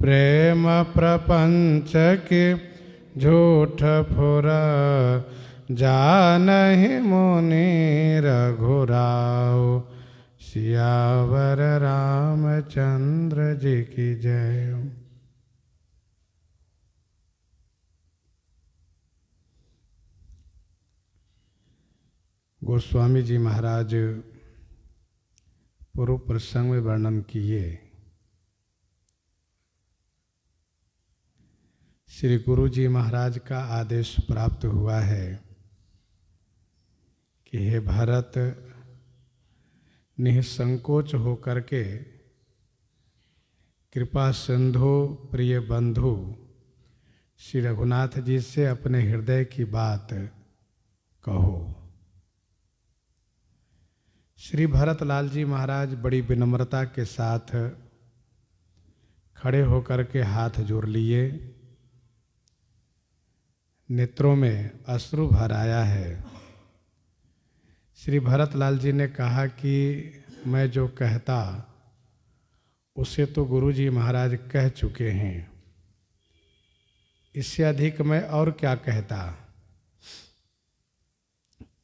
प्रेम प्रपंच के झूठ फुरा जानहि मुनि रघुराव। सियावर रामचंद्र जी की जय। गोस्वामी जी महाराज पूर्व प्रसंग में वर्णन किए, श्री गुरु जी महाराज का आदेश प्राप्त हुआ है कि हे भरत, निसंकोच होकर के कृपा सिंधु प्रिय बंधु श्री रघुनाथ जी से अपने हृदय की बात कहो। श्री भरतलाल जी महाराज बड़ी विनम्रता के साथ खड़े होकर के हाथ जोड़ लिए, नेत्रों में अश्रु भर आया है। श्री भरतलाल जी ने कहा कि मैं जो कहता उसे तो गुरु जी महाराज कह चुके हैं, इससे अधिक मैं और क्या कहता।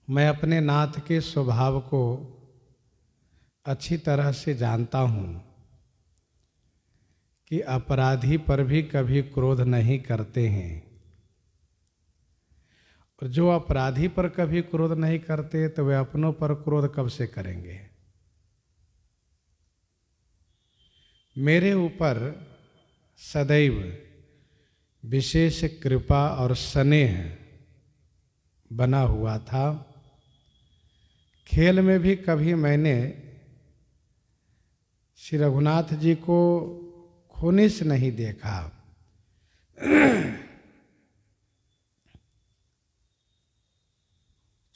मैं अपने नाथ के स्वभाव को अच्छी तरह से जानता हूँ कि अपराधी पर भी कभी क्रोध नहीं करते हैं, और जो अपराधी पर कभी क्रोध नहीं करते तो वे अपनों पर क्रोध कब से करेंगे। मेरे ऊपर सदैव विशेष कृपा और स्नेह बना हुआ था। खेल में भी कभी मैंने श्री रघुनाथ जी को खुनिस नहीं देखा।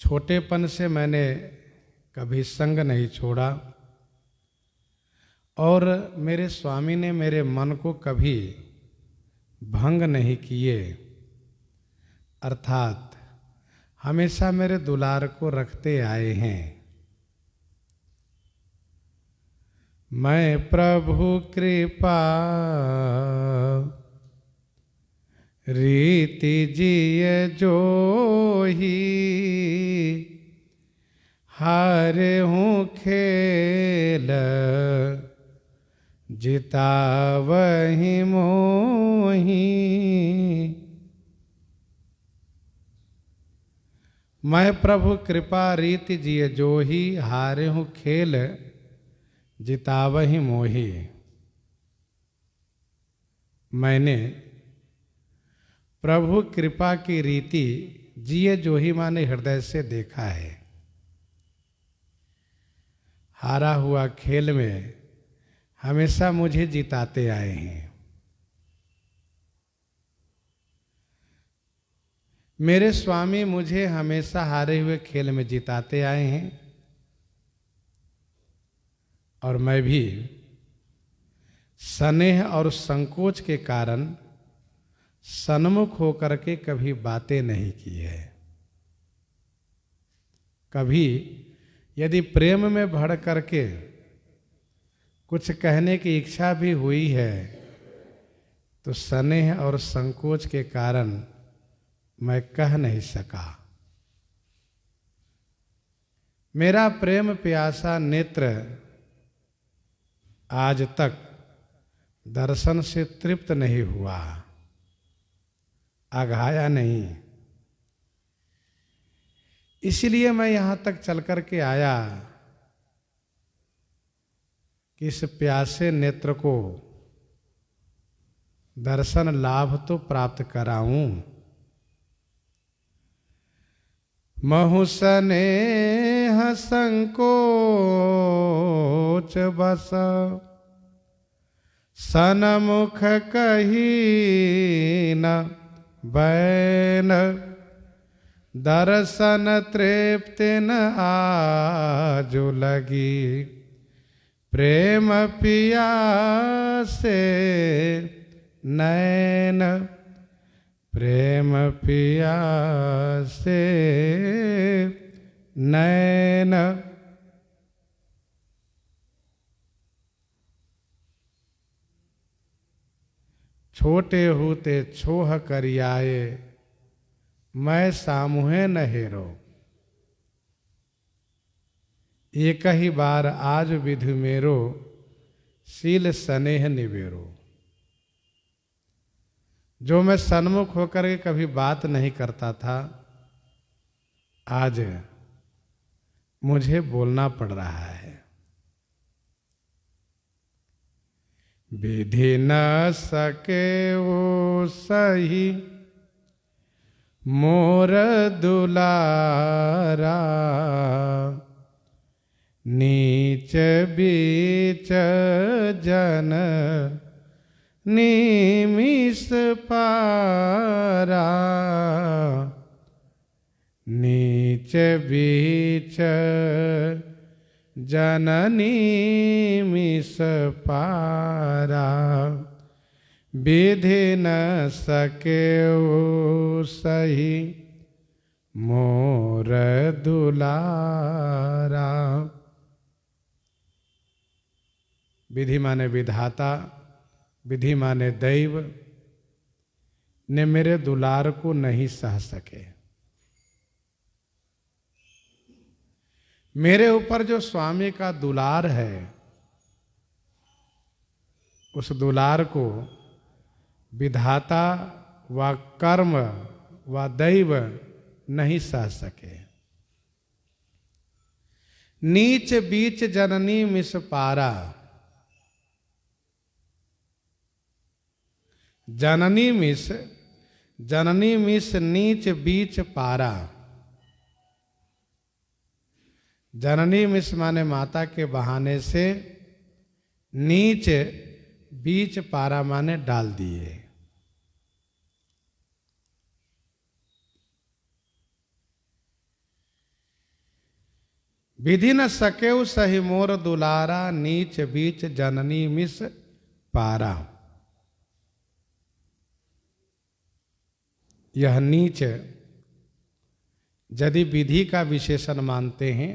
छोटेपन से मैंने कभी संग नहीं छोड़ा, और मेरे स्वामी ने मेरे मन को कभी भंग नहीं किए, अर्थात हमेशा मेरे दुलार को रखते आए हैं। मैं प्रभु कृपा रीति जिय जोही, हारे हूँ खेल जितावहि मोही। मैं प्रभु कृपा रीति जिय जोही, हारे हूँ खेल जितावहि मोही। मैंने प्रभु कृपा की रीति जिए जोही माने हृदय से देखा है। हारा हुआ खेल में हमेशा मुझे जिताते आए हैं। मेरे स्वामी मुझे हमेशा हारे हुए खेल में जिताते आए हैं, और मैं भी स्नेह और संकोच के कारण सन्मुख होकर के कभी बातें नहीं की है। कभी यदि प्रेम में भड़ करके कुछ कहने की इच्छा भी हुई है तो स्नेह और संकोच के कारण मैं कह नहीं सका। मेरा प्रेम प्यासा नेत्र आज तक दर्शन से तृप्त नहीं हुआ, आघाया नहीं। इसलिए मैं यहां तक चल कर के आया कि इस प्यासे नेत्र को दर्शन लाभ तो प्राप्त कराऊं। महु स्नेह संकोच बस, सनमुख कही न बैन, दर्शन तृप्ति न आजु लगी, प्रेम पियासे नैन, प्रेम पियासे नैन। छोटे होते छोह करियाए, मैं सामुहे न हेरो। एक ही बार आज विधि मेरो, शील स्नेह निवेरो। जो मैं सन्मुख होकर के कभी बात नहीं करता था, आज मुझे बोलना पड़ रहा है। विधि न सके वो सही मोर दुलारा, नीच बीच जन निमिष पारा। नीच बीच जननी मिष पारा, विधि न सके सही मोर दुलारा। विधि माने विधाता, विधि माने दैव ने मेरे दुलार को नहीं सह सके। मेरे ऊपर जो स्वामी का दुलार है, उस दुलार को विधाता व कर्म व दैव नहीं सह सके। नीच बीच जननी मिष पारा। जननी मिष, जननी मिष नीच बीच पारा। जननी मिष माने माता के बहाने से, नीच बीच पारा माने डाल दिए। विधि न सकेउ सही मोर दुलारा, नीच बीच जननी मिष पारा। यह नीच यदि विधि का विशेषण मानते हैं,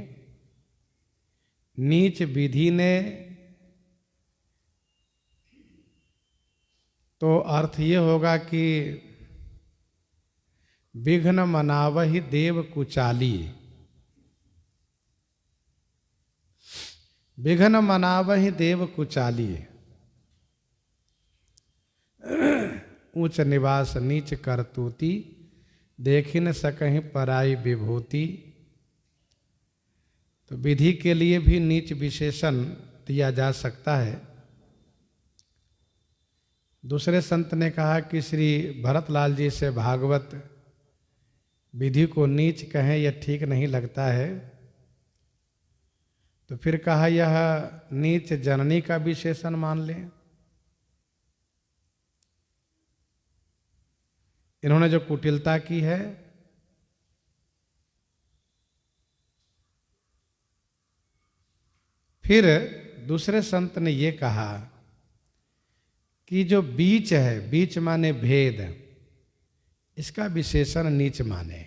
नीच विधि ने तो अर्थ ये होगा कि विघ्न मनावहि देव कुचाली। विघ्न मनावहि देव कुचाली। ऊंच निवास नीच करतूती, देखि न सकहि पराई विभूति। तो विधि के लिए भी नीच विशेषण दिया जा सकता है। दूसरे संत ने कहा कि श्री भरतलाल जी से भागवत विधि को नीच कहें यह ठीक नहीं लगता है। तो फिर कहा यह नीच जननी का विशेषण मान लें। इन्होंने जो कुटिलता की है, फिर दूसरे संत ने ये कहा कि जो बीच है, बीच माने भेद, इसका विशेषण नीच माने।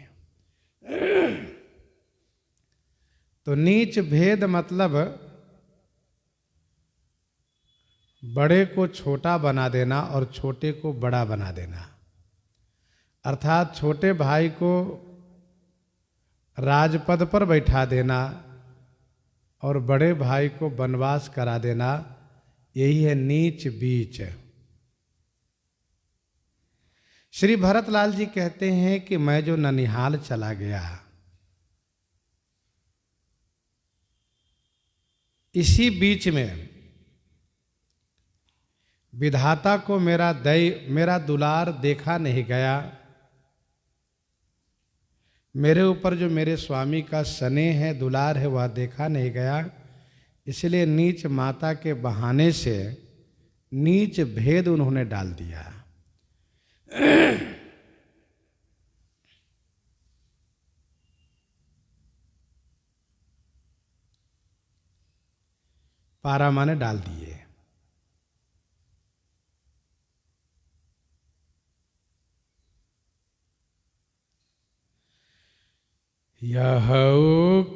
तो नीच भेद मतलब बड़े को छोटा बना देना और छोटे को बड़ा बना देना। अर्थात छोटे भाई को राजपद पर बैठा देना और बड़े भाई को वनवास करा देना, यही है नीच बीच। श्री भरतलाल जी कहते हैं कि मैं जो ननिहाल चला गया, इसी बीच में विधाता को मेरा दुलार देखा नहीं गया। मेरे ऊपर जो मेरे स्वामी का स्नेह है, दुलार है, वह देखा नहीं गया। इसलिए नीच माता के बहाने से नीच भेद उन्होंने डाल दिया। पारा माने डाल दिए। यह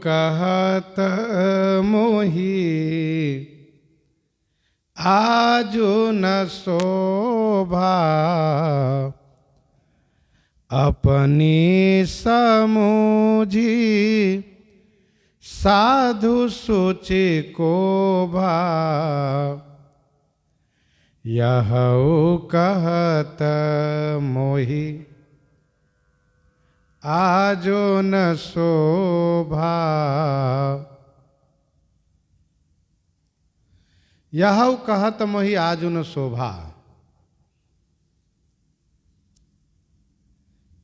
कहत मोहि आजु न शोभा अपनी समूझी साधु सूचि को भा यह कहत मोहि आजो न शोभा। यह कहत मोहि आजो न शोभा।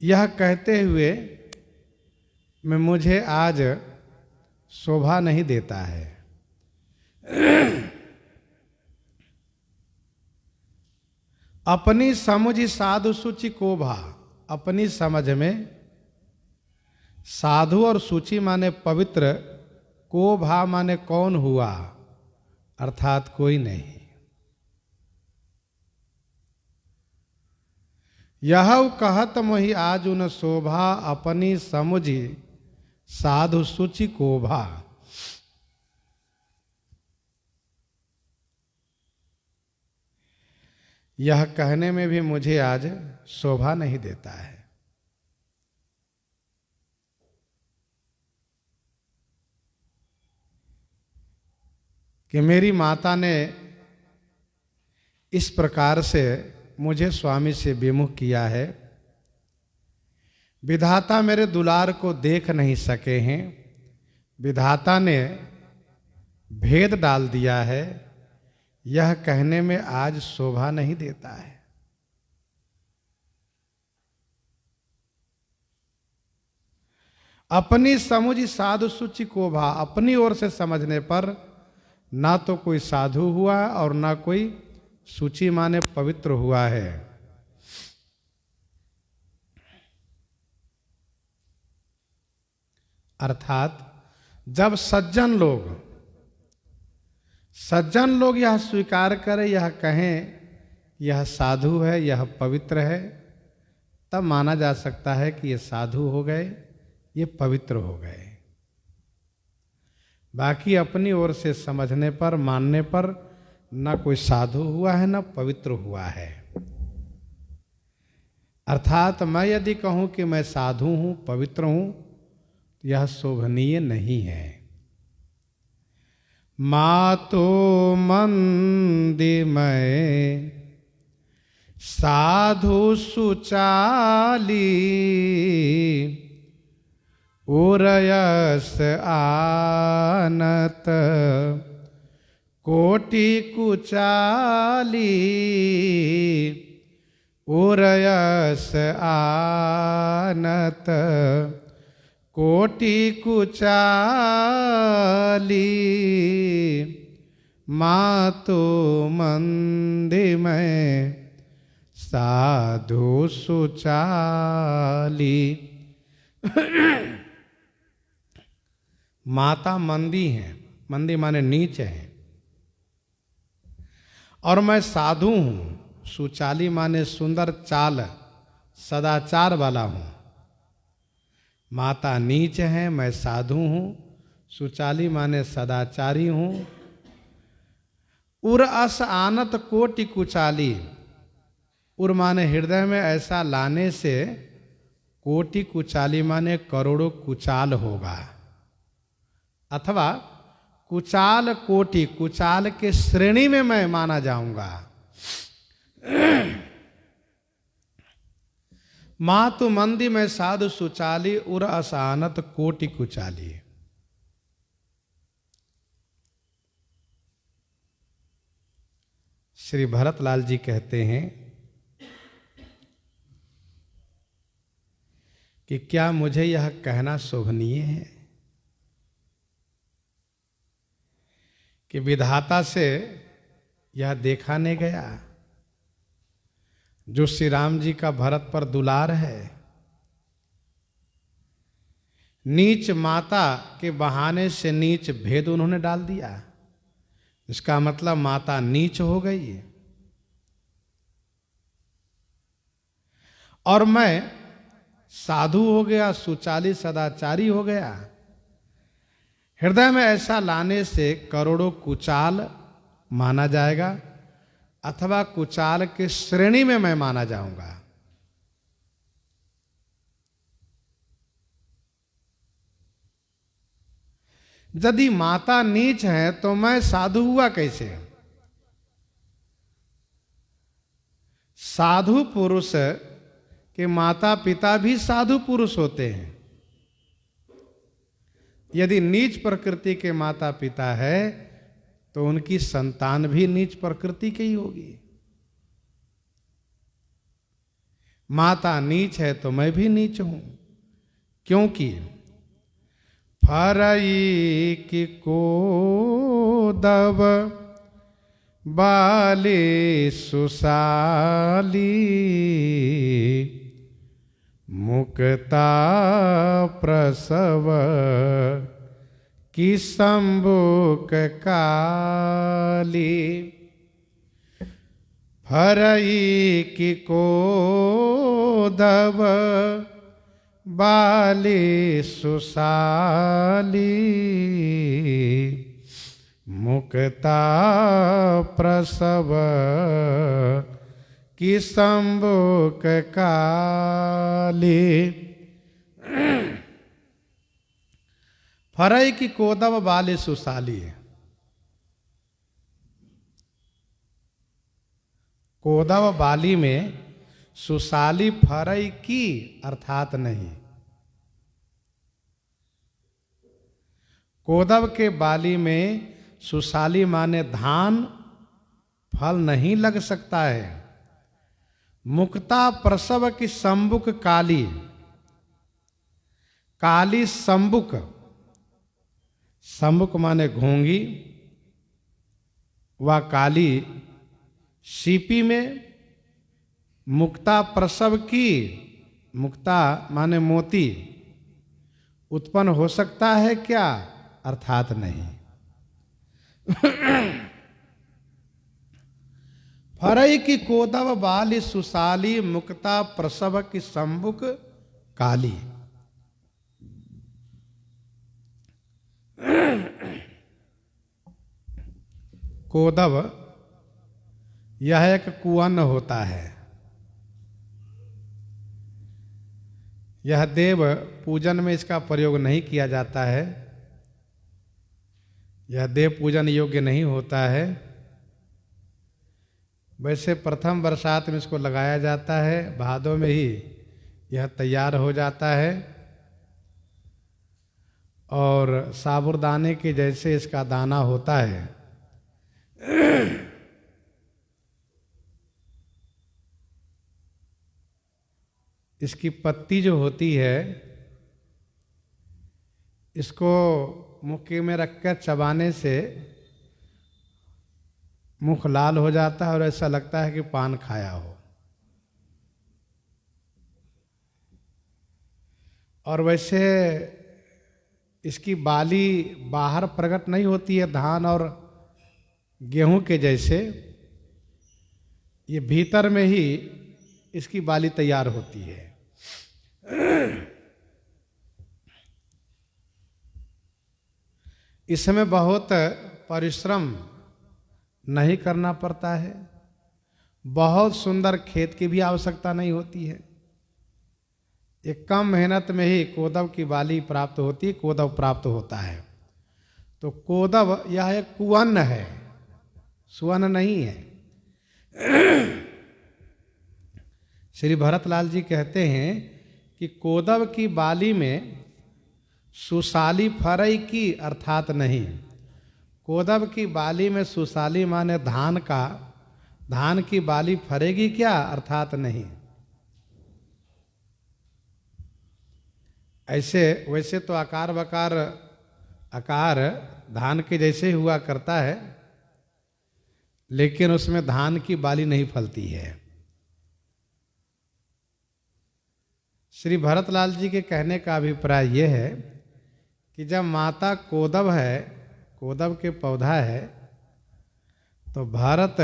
यह कहते हुए मैं मुझे आज शोभा नहीं देता है। अपनी समझ साधु सूचि को भा। अपनी समझ में साधु और सूचि माने पवित्र, को भा माने कौन हुआ, अर्थात कोई नहीं। यह कहत मोहि आजु न शोभा अपनी समुझी साधु सूचि को भा। यह कहने में भी मुझे आज शोभा नहीं देता है। कि मेरी माता ने इस प्रकार से मुझे स्वामी से विमुख किया है। विधाता मेरे दुलार को देख नहीं सके हैं। विधाता ने भेद डाल दिया है। यह कहने में आज शोभा नहीं देता है। अपनी समझ साधु सूचि को भा। अपनी ओर से समझने पर ना तो कोई साधु हुआ और ना कोई सूचि माने पवित्र हुआ है। अर्थात जब सज्जन लोग यह स्वीकार करें, यह कहें यह साधु है, यह पवित्र है, तब माना जा सकता है कि ये साधु हो गए, ये पवित्र हो गए। बाकी अपनी ओर से समझने पर, मानने पर न कोई साधु हुआ है न पवित्र हुआ है। अर्थात मैं यदि कहूं कि मैं साधु हूं, पवित्र हूं, तो यह शोभनीय नहीं है। मातो मंदी मैं साधु सुचाली उरयस आनत कोटि कुचाली उरयस आनत कोटि कुचाली मातु मंदी में साधु सुचाली। माता मंदी है, मंदी माने नीच है, और मैं साधु हूं। सुचाली माने सुंदर चाल, सदाचार वाला हूं। माता नीच है, मैं साधु हूं। सुचाली माने सदाचारी हूं। उर अस आनत कोटि कुचाली। उर माने हृदय में ऐसा लाने से कोटि कुचाली माने करोड़ों कुचाल होगा, अथवा कुचाल कोटि, कुचाल के श्रेणी में मैं माना जाऊंगा। मातु मंदी में साधु सुचाली उर असानत कोटि कुचाली। श्री भरतलाल जी कहते हैं कि क्या मुझे यह कहना शोभनीय है कि विधाता से यह देखा नहीं गया जो श्री राम जी का भरत पर दुलार है। नीच माता के बहाने से नीच भेद उन्होंने डाल दिया। इसका मतलब माता नीच हो गई और मैं साधु हो गया, सुचाली सदाचारी हो गया। हृदय में ऐसा लाने से करोड़ों कुचाल माना जाएगा। अथवा कुचाल के श्रेणी में मैं माना जाऊंगा। यदि माता नीच है तो मैं साधु हुआ कैसे? साधु पुरुष के माता पिता भी साधु पुरुष होते हैं। यदि नीच प्रकृति के माता पिता है तो उनकी संतान भी नीच प्रकृति की ही होगी। माता नीच है तो मैं भी नीच हूं, क्योंकि फरई की कोदव बाले सुसाली मुक्ता प्रसव की संबुक काली। फरई की कोदव बाली सुसाली मुक्ता प्रसव की संबुक काली। फरई की कोदव बाली सुसाली। कोदव बाली में सुसाली फरई की अर्थात नहीं। कोदव के बाली में सुसाली माने धान फल नहीं लग सकता है। मुक्ता प्रसव की संबुक काली। काली संबुक, संबुक माने घोंगी, वह काली सीपी में मुक्ता प्रसव की, मुक्ता माने मोती, उत्पन्न हो सकता है क्या? अर्थात नहीं। फरई की कोदव बाली सुसाली मुक्ता प्रसव की संबुक काली। कोदव यह एक कुअन्न होता है। यह देव पूजन में इसका प्रयोग नहीं किया जाता है। यह देव पूजन योग्य नहीं होता है। वैसे प्रथम बरसात में इसको लगाया जाता है, भादों में ही यह तैयार हो जाता है और साबूदाने के जैसे इसका दाना होता है। इसकी पत्ती जो होती है, इसको मुक्के में रखकर चबाने से मुख लाल हो जाता है और ऐसा लगता है कि पान खाया हो। और वैसे इसकी बाली बाहर प्रकट नहीं होती है धान और गेहूं के जैसे, ये भीतर में ही इसकी बाली तैयार होती है। इसमें बहुत परिश्रम नहीं करना पड़ता है, बहुत सुंदर खेत की भी आवश्यकता नहीं होती है। एक कम मेहनत में ही कोदव की बाली प्राप्त होती है, कोदव प्राप्त होता है। तो कोदव यह एक कुअन्न है, सुअन्न नहीं है। श्री भरतलाल जी कहते हैं कि कोदव की बाली में सुसाली फरई की अर्थात नहीं। कोदव की बाली में सुसाली माने धान का, धान की बाली फरेगी क्या? अर्थात नहीं। ऐसे वैसे तो आकार वकार आकार धान के जैसे हुआ करता है, लेकिन उसमें धान की बाली नहीं फलती है। श्री भरतलाल जी के कहने का अभिप्राय यह है कि जब माता कोदव है, कोदव के पौधा है, तो भरत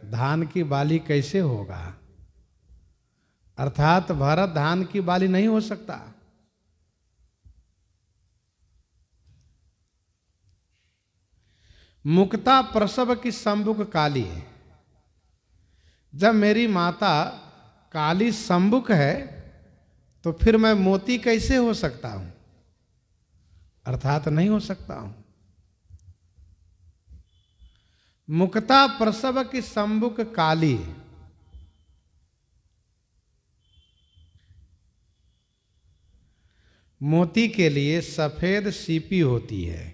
धान की बाली कैसे होगा? अर्थात भरत धान की बाली नहीं हो सकता। मुक्ता प्रसव की संबुक काली। जब मेरी माता काली संबुक है तो फिर मैं मोती कैसे हो सकता हूं? अर्थात नहीं हो सकता हूं। मुक्ता प्रसव की संबुक काली, मोती के लिए सफेद सीपी होती है,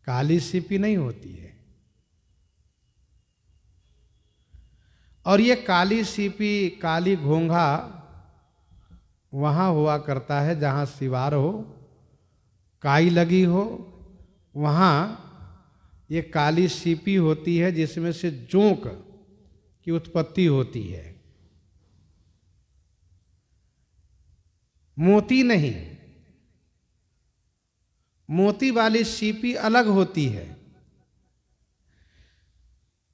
काली सीपी नहीं होती है। और ये काली सीपी, काली घोंघा वहां हुआ करता है जहां सिवार हो, काई लगी हो, वहां ये काली सीपी होती है जिसमें से जोंक की उत्पत्ति होती है, मोती नहीं। मोती वाली सीपी अलग होती है।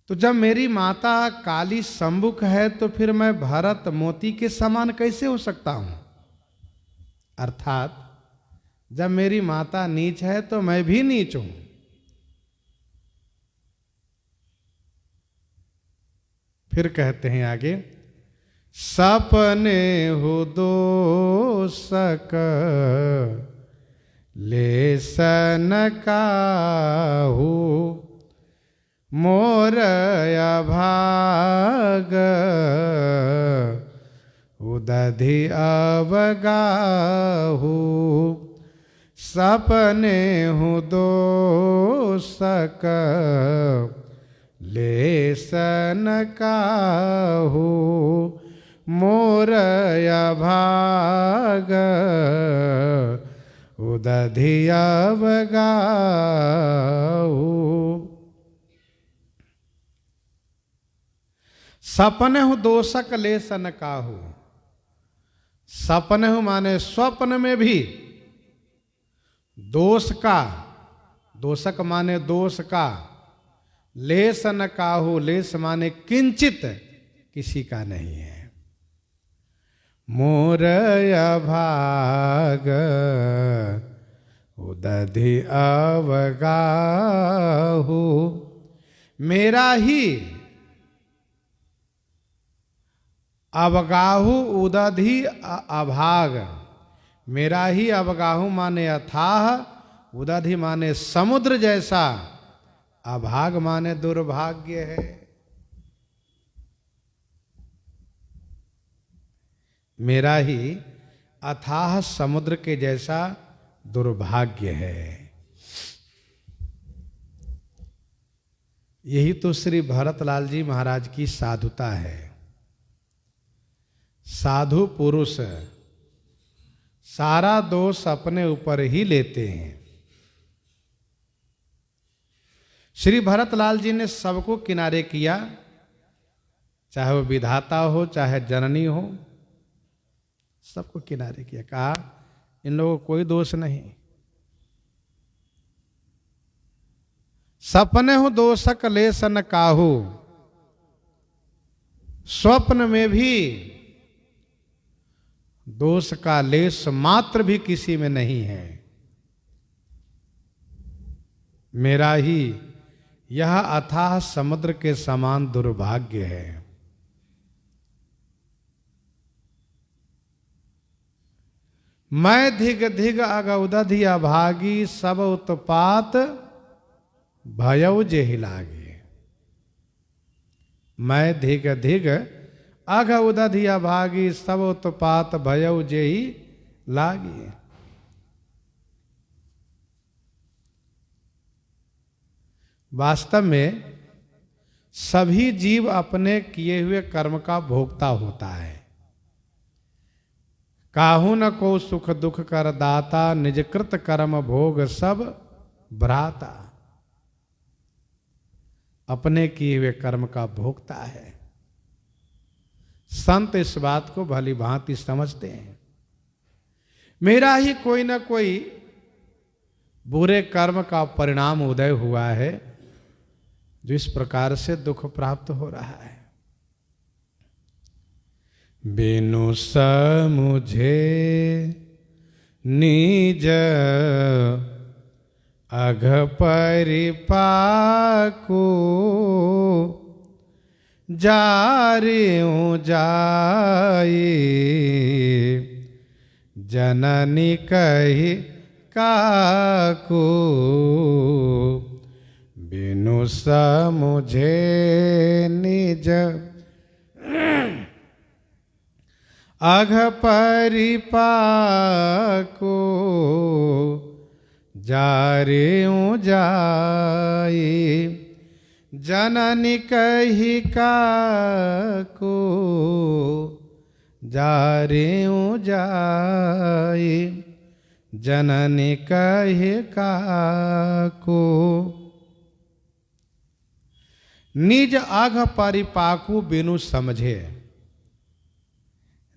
तो जब मेरी माता काली संबुक है तो फिर मैं भरत मोती के समान कैसे हो सकता हूं? अर्थात जब मेरी माता नीच है तो मैं भी नीच हूं। फिर कहते हैं आगे, सपने हो दोषक लेसन काहू, मोर अभाग उदधि अवगाहू। सपने हो दोषक लेसन काहू, मोर अभाग उदधि अवगाहू। सपनहु दोषक लेसन काहू। सपनहु माने स्वप्न में भी दोष का, दोषक माने दोष का, लेसन काहू, लेस माने किंचित किसी का नहीं है। मोर अभाग उदधि अवगाहू। मेरा ही अवगाहू उदधि अभाग, मेरा ही अवगाहू माने अथाह, उदधि माने समुद्र जैसा, अभाग माने दुर्भाग्य है। मेरा ही अथाह समुद्र के जैसा दुर्भाग्य है। यही तो श्री भरतलाल जी महाराज की साधुता है। साधु पुरुष सारा दोष अपने ऊपर ही लेते हैं। श्री भरतलाल जी ने सबको किनारे किया, चाहे वो विधाता हो चाहे जननी हो, सबको किनारे किया। कहा इन लोगों को कोई दोष नहीं। सपने हो दोषक लेसन काहू, स्वप्न में भी दोष का लेस मात्र भी किसी में नहीं है। मेरा ही यह अथाह समुद्र के समान दुर्भाग्य है। मैं धिग धिग अगउदधि अभागी, सब उत्पात भयउ जेहि लागे। मैं धिग धिग अगउदधि अभागी, सब उत्पात भयउ जेहि लागे। वास्तव में सभी जीव अपने किए हुए कर्म का भोक्ता होता है। काहू न को सुख दुख कर दाता, निजकृत कर्म भोग सब भ्राता। अपने किए हुए कर्म का भोक्ता है। संत इस बात को भली भांति समझते हैं। मेरा ही कोई न कोई बुरे कर्म का परिणाम उदय हुआ है, जो इस प्रकार से दुख प्राप्त हो रहा है। बिनु समुझे निज अघ परिपाको, जारियों जाई, जननी कही काकू बिनु समुझे निज अघ परिपाको, जारियों जाई जननी कही काकू, जारियों जाई जननी कही काकू। निज अघ परिपाकू बिनु समझे,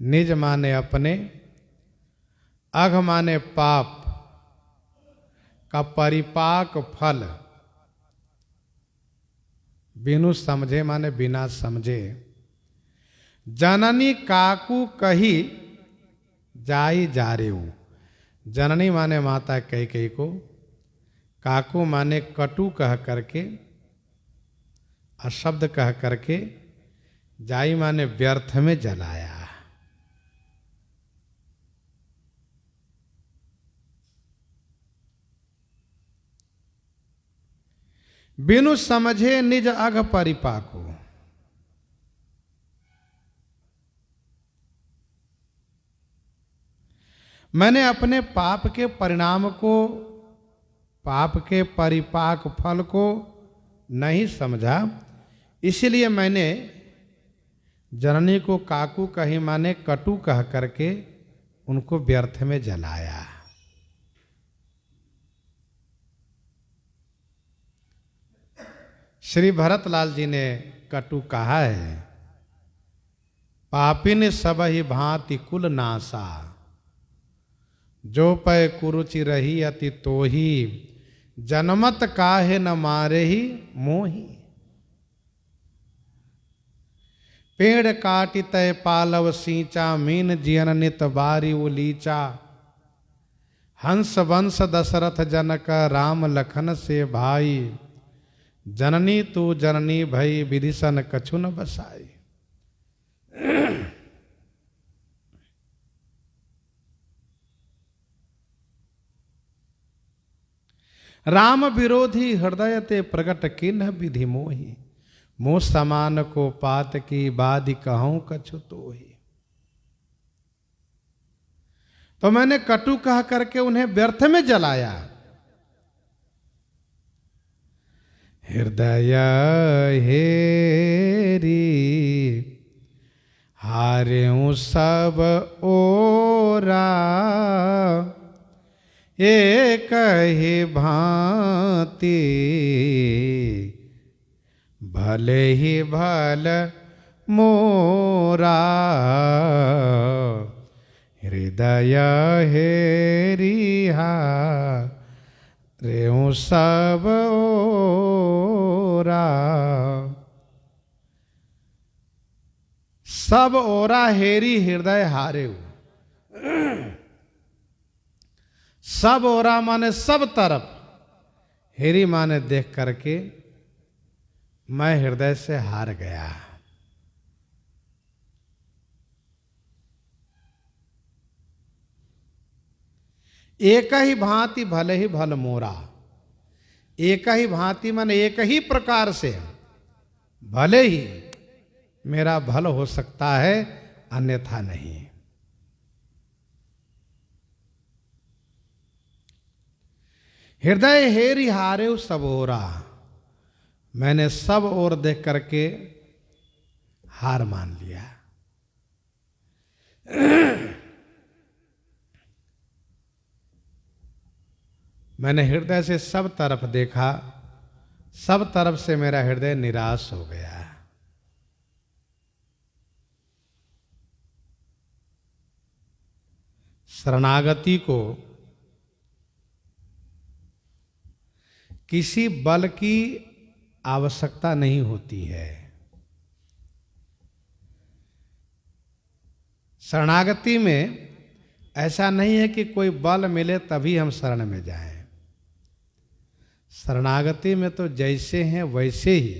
निज माने अपने, अघ माने पाप का परिपाक फल, बिनु समझे माने बिना समझे। जननी काकू कही जाई जारेऊ, जननी माने माता कैकेयी को, काकू माने कटु कह करके, अशब्द कह करके, जाई माने व्यर्थ में जलाया। बिनु समझे निज अघ परिपाको, मैंने अपने पाप के परिणाम को, पाप के परिपाक फल को नहीं समझा, इसलिए मैंने जननी को काकू कही माने कटु कह करके उनको व्यर्थ में जलाया। श्री भरतलाल जी ने कटु कहा है, पापिन सब ही भांति कुल नासा, जो पै कुरुचि रही अति तोही, जनमत काहे न मारे ही मोही। पेड़ काटि तय पालव सींचा, मीन जियन नित बारी उलीचा। हंस वंश दशरथ जनक, राम लखन से भाई। जननी तू जननी भई, विदिशन कछु न बसाई। राम विरोधी हृदय ते प्रगट किन्ह विधि मोही। मोह समान को पात की, बादि कहूं कछु तोही। तो मैंने कटु कह करके उन्हें व्यर्थ में जलाया। हृदय हेरी हारेऊ सब ओरा, एक ही भांति भले ही भल मोरा। हृदय हेरी हारेऊ सब ओरा। सब ओरा हेरी हृदय हारेऊ। सब ओरा माने सब तरफ, हेरी माने देख करके मैं हृदय से हार गया। एक ही भांति भले ही भल मोरा। एक ही भांति माने एक ही प्रकार से भले ही मेरा भल हो सकता है, अन्यथा नहीं। हृदय हेरी हारे सब ओरा, मैंने सब ओर देख करके हार मान लिया। मैंने हृदय से सब तरफ देखा, सब तरफ से मेरा हृदय निराश हो गया। शरणागति को किसी बल की आवश्यकता नहीं होती है। शरणागति में ऐसा नहीं है कि कोई बल मिले तभी हम शरण में जाएं। शरणागति में तो जैसे हैं वैसे ही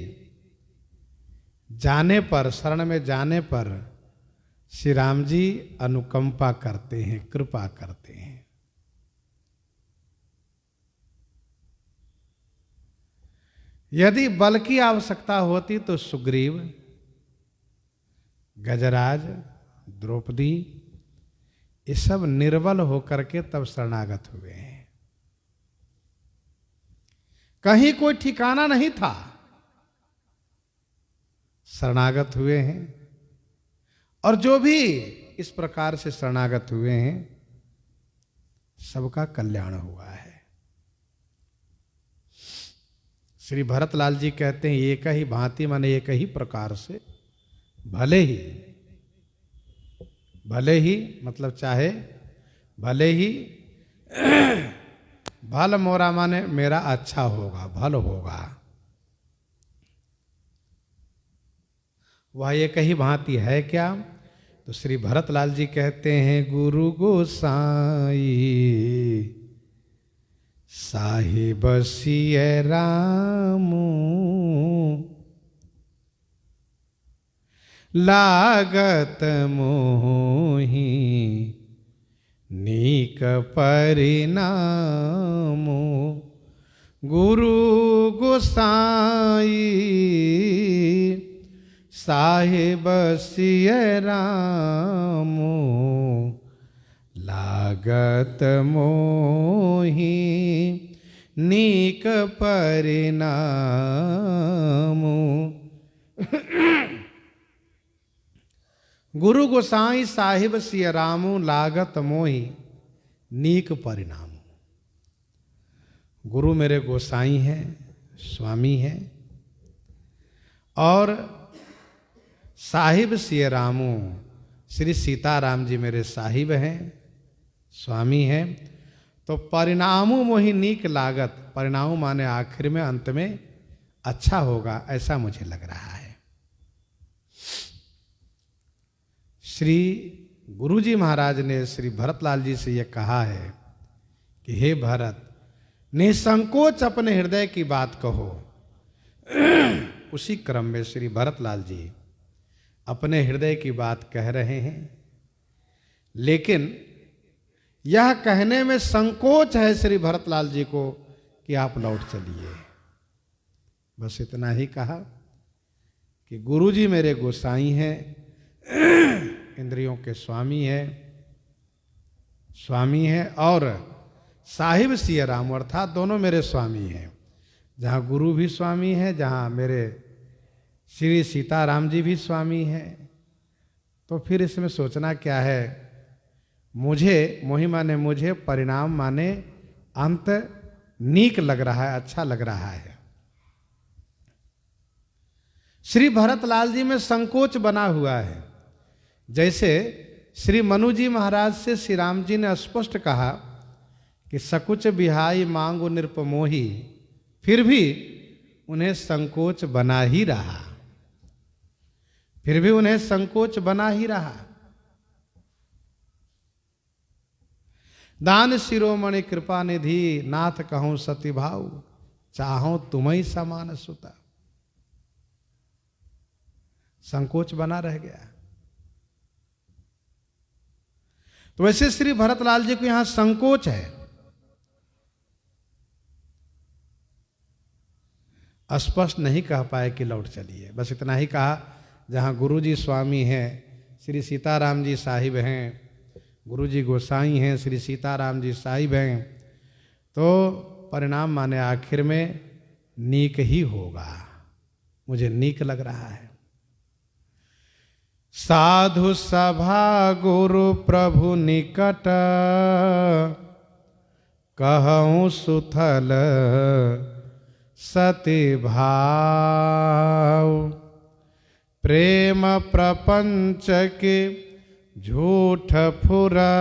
जाने पर, शरण में जाने पर श्री राम जी अनुकंपा करते हैं, कृपा करते हैं। यदि बल की आवश्यकता होती तो सुग्रीव, गजराज, द्रौपदी ये सब निर्बल होकर के तब शरणागत हुए हैं। कहीं कोई ठिकाना नहीं था, शरणागत हुए हैं। और जो भी इस प्रकार से शरणागत हुए हैं सबका कल्याण हुआ है। श्री भरतलाल जी कहते हैं एक ही भांति माने एक ही प्रकार से, भले ही मतलब चाहे भले ही भल मोरा माने मेरा अच्छा होगा, भल होगा, वह एक ही भांति है क्या? तो श्री भरतलाल जी कहते हैं गुरु गोसाई साहिब सिय रामू लागत मोहि नीक परिणामो। गुरु गोसाई साहिब सिय रामो लागत मोहि नीक परिणामो। गुरु गोसाई साहिब सिय रामो लागत मोहि नीक परिणाम। गुरु मेरे गोसाई हैं, स्वामी हैं, और साहिब सिय रामो श्री सीताराम जी मेरे साहिब हैं, स्वामी हैं। तो परिणामों मोहि नीक लागत, परिणाम माने आखिर में, अंत में अच्छा होगा, ऐसा मुझे लग रहा है। श्री गुरुजी महाराज ने श्री भरतलाल जी से यह कहा है कि हे भरत, निसंकोच अपने हृदय की बात कहो। उसी क्रम में श्री भरतलाल जी अपने हृदय की बात कह रहे हैं, लेकिन यह कहने में संकोच है श्री भरतलाल जी को कि आप लौट चलिए। बस इतना ही कहा कि गुरुजी मेरे गोसाई हैं, इंद्रियों के स्वामी हैं और साहिब सिय राम अर्थात दोनों मेरे स्वामी हैं। जहाँ गुरु भी स्वामी हैं, जहाँ मेरे श्री सीताराम जी भी स्वामी हैं, तो फिर इसमें सोचना क्या है। मुझे मोहि माने मुझे, परिणाम माने अंत नीक लग रहा है, अच्छा लग रहा है। श्री भरतलाल जी में संकोच बना हुआ है। जैसे श्री मनु जी महाराज से श्री राम जी ने स्पष्ट कहा कि सकुच बिहाई मांगो निरपमोही, फिर भी उन्हें संकोच बना ही रहा, फिर भी उन्हें संकोच बना ही रहा। दान शिरोमणि कृपा निधि नाथ कहूं सती भाव, चाहो तुम्हें समान सुता। संकोच बना रह गया। तो वैसे श्री भरतलाल जी को यहां संकोच है, स्पष्ट नहीं कह पाए कि लौट चलिए। बस इतना ही कहा, जहाँ गुरु जी स्वामी हैं, श्री सीताराम जी साहिब हैं, गुरु जी गोसाई हैं, श्री सीताराम जी साहिब हैं, तो परिणाम माने आखिर में नीक ही होगा, मुझे नीक लग रहा है। साधु सभा गुरु प्रभु निकट, कहूँ सुथल सति भाव। प्रेम प्रपंच के झूठ फुरा,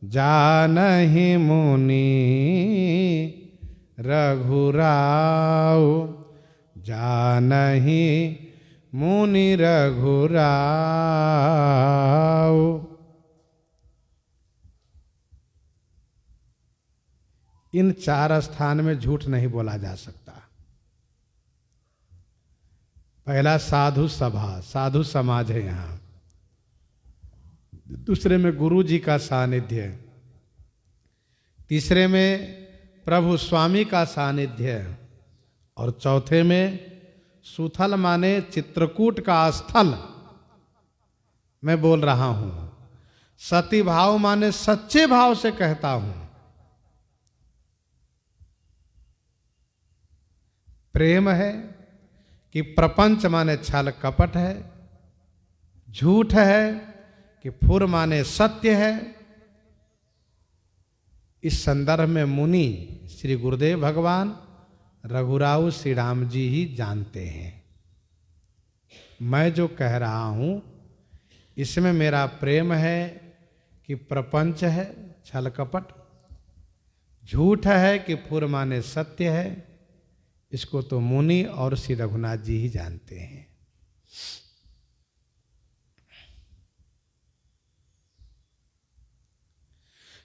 जानहि मुनि रघुराव। जानहि मुनि रघुराव। इन चार स्थान में झूठ नहीं बोला जा सकता। पहला साधु सभा, साधु समाज है यहाँ। दूसरे में गुरु जी का सानिध्य, तीसरे में प्रभु स्वामी का सानिध्य, और चौथे में सुथल माने चित्रकूट का स्थल मैं बोल रहा हूं। सती भाव माने सच्चे भाव से कहता हूं। प्रेम है कि प्रपंच माने छल कपट है, झूठ है कि फुर माने सत्य है। इस संदर्भ में मुनि श्री गुरुदेव भगवान, रघुराव श्री राम जी ही जानते हैं। मैं जो कह रहा हूं इसमें मेरा प्रेम है कि प्रपंच है छल कपट, झूठ है कि फुर माने सत्य है, इसको तो मुनि और श्री रघुनाथ जी ही जानते हैं।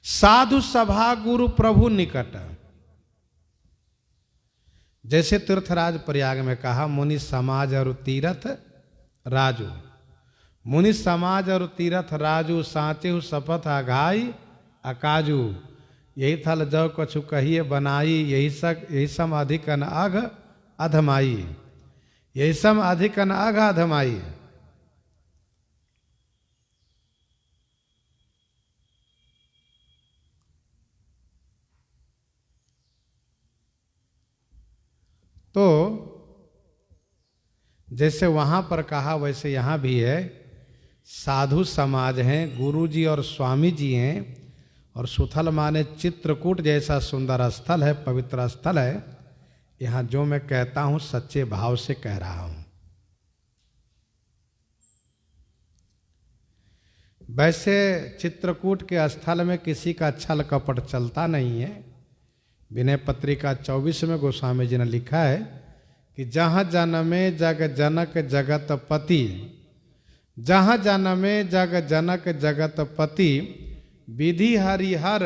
साधु सभा गुरु प्रभु निकट, जैसे तीर्थराज प्रयाग में कहा मुनि समाज और तीर्थ राजू। मुनि समाज और तीर्थ राजू साचे शपथ आघाई अकाजू। यही थल जौ कछु कहिए बनाई, यही सम अधिकन अघ अधमाई, यही सम अधिकन अघ अधमाई। तो जैसे वहां पर कहा वैसे यहां भी है। साधु समाज हैं, गुरु जी और स्वामी जी हैं, और सुथल माने चित्रकूट जैसा सुंदर स्थल है, पवित्र स्थल है। यहां जो मैं कहता हूं सच्चे भाव से कह रहा हूं। वैसे चित्रकूट के स्थल में किसी का छल कपट चलता नहीं है। विनय पत्रिका 24 में गोस्वामी जी ने लिखा है कि जहाँ जन्मे जग जनक जगत पति, जहाँ जन्मे जग जनक जगत पति, विधि हरिहर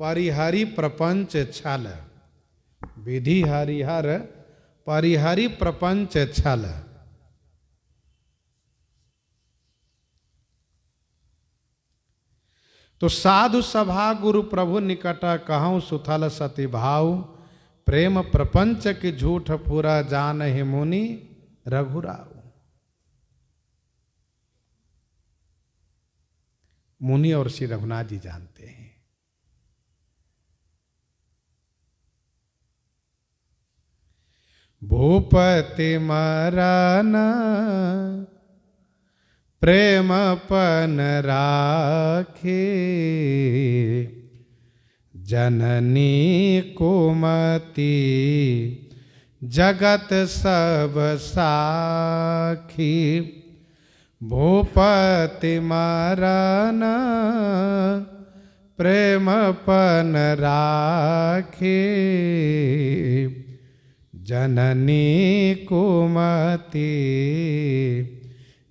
परिहरि प्रपंच छल, विधि हरिहर परिहरि प्रपंच छल। तो साधु सभा गुरु प्रभु निकट, कहूँ सुथल सती भाव, प्रेम प्रपंच की झूठ पूरा जान ही मुनि रघुराव। मुनि और श्री रघुनाथ जी जानते हैं। भूपति मरना प्रेम पन राखे, जननी कुमति जगत सब साखी। भूपति मरन प्रेम पन राखे, जननी कुमति